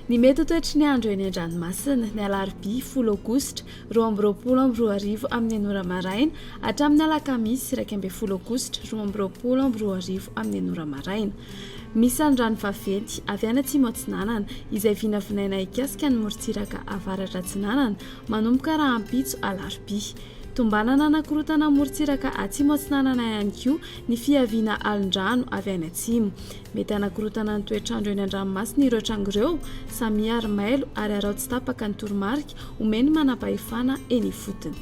Ny mety toetry ny andro eny an-dranomasina ny alarobia 10 aogositra 2024 amin'ny anora maraina hatramin'ny alakamisy 12 aogositra 2024 amin'ny anora maraina. Misy andrano vaventy avy any atsimo atsinanana izay vinavinaina ikasika ny morontsiraka avaratra atsinanana manomboka raha ampitso alarobia. Tombanana anakorotana morontsiraka atsimo atsinanana ihany koa ny fiaviana alondrano avy any atsimo. Mety anakorotana ny toetrandro eny an-dranomasina ireo trango ireo samiary mailo ary arao tsy tapaka ny toromarika omeny manam-pahefana eny ifotony.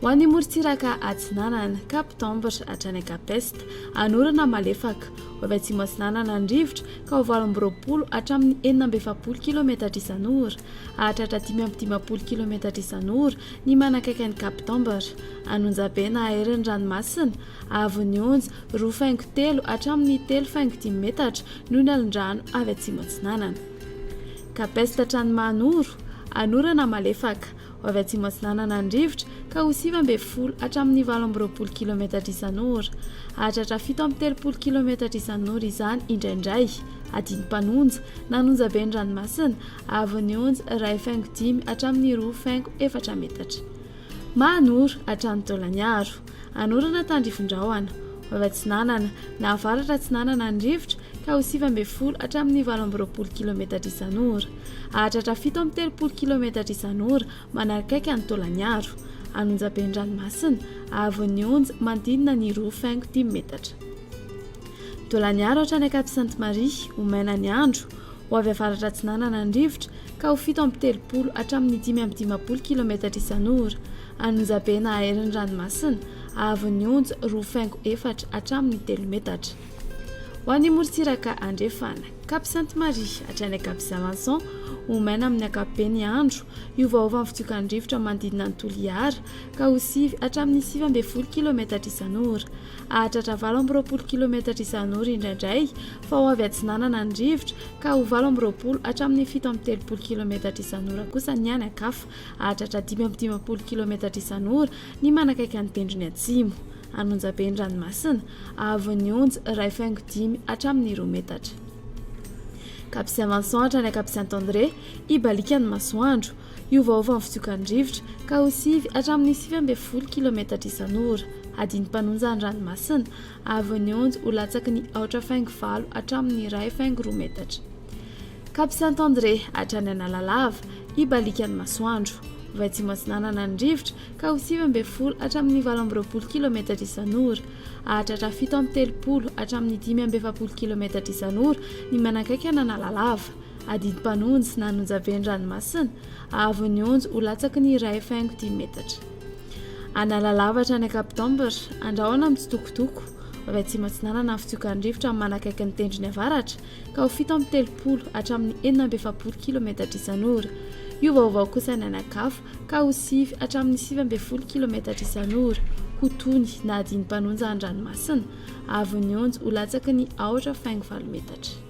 Ho an'ny morontsiraka atsinanana Kapitambra hatrany Kapesta anorana malefaka avy atsimo atsinanana ny rivotra ka ho 20 hatramin'ny 470 km isan'ora hahatratra 510 km isan'ora ny manakaiky ny Kapitambra. Anonjabena aerin'ny ranomasina avy onja 2.3 hatramin'ny 3.5 metatra noho ny alondrano avy atsimo atsinanana. Kapesta hatrany Manoro anorana malefaka avy atsimo atsinanana ny rivotra ka ho 9.10 hatramin'ny 20 km isan'ora hahatratra 7.30 km isan'ora izany indraindray. Adiny mpanonja nanonjaben'ny ranomasina avy onja 1.5 hatramin'ny 2.4 metatra. Manoro hatrany Taolagnaro anorana tandrifondrahona avy atsinanana na avaratra atsinanana ny rivotra ka ho 9.10 hatramin'ny 20 km isan'ora hahatratra 7.30 km isan'ora manakaiky ny Taolagnaro. Anonjaben'ny ranomasina avy onja mandinina ny 2.10 metatra. Taolagnaro hatrany Sainte-Marie omaina ny andro ho avy avaratra atsinanana ny rivotra ka ho 7.30 hatramin'ny 5.10 km isan'ora. Anonjabena aerin'ny ranomasina avy onja 2.4 hatramin'ny 3 metatra. Ho an'ny morontsiraka andrefana Cap Sainte-Marie hatrany Cap Saint-Vincent omaina amin'ny ankapobeny andro iovaova ny fitsiokan'ny rivotra manodidina ny Toliara ka ho 9 hatramin'ny 9.10 km isan'ora hahatratra 20 km isan'ora indraindray fa ho avy atsinanana ny rivotra ka ho 20 hatramin'ny 7.30 km isan'ora kosa ny any ankafa hahatratra 5.10 km isan'ora ny manakaiky ny tendrony atsimo. Anonjaben'ny ranomasina avy onja 1.5 hatramin'ny 2 metatra. Cap Saint-Vincent hatrany Cap Saint-André ibalika ny masoandro iovaova ny fitsiokan'ny rivotra ka ho 9 hatramin'ny 9.10 km isan'ora. Adiny mpanonja ny ranomasina avy onja ho latsaky ny 4.5 hatramin'ny 1.2 metatra. Cap Saint-André hatrany Analalava ibalika ny masoandro avy atsimo atsinanana ny rivotra ka ho 9.10 hatramin'ny 20 km isan'ora hahatratra 7.30 hatramin'ny 5.70 km isan'ora ny manakaiky ny Analalava. Adiny mpanonja nanonjaben'ny ranomasina avy onja ho latsaky ny 1.10 metatra. Analalava hatrany Kapitambra andrahoana mitsitokotoko avy atsimo atsinanana ny fitsiokan'ny rivotra manakaiky ny tendrony avaratra ka ho 7.30 hatramin'ny 4.70 km isan'ora. Iovaova kosa ny anakafa ka ho 9 hatramin'ny 9.10 km isan'ora ho tony na adiny mpanonja ny ranomasina avy onja ho latsaky ny 4.5 metatra.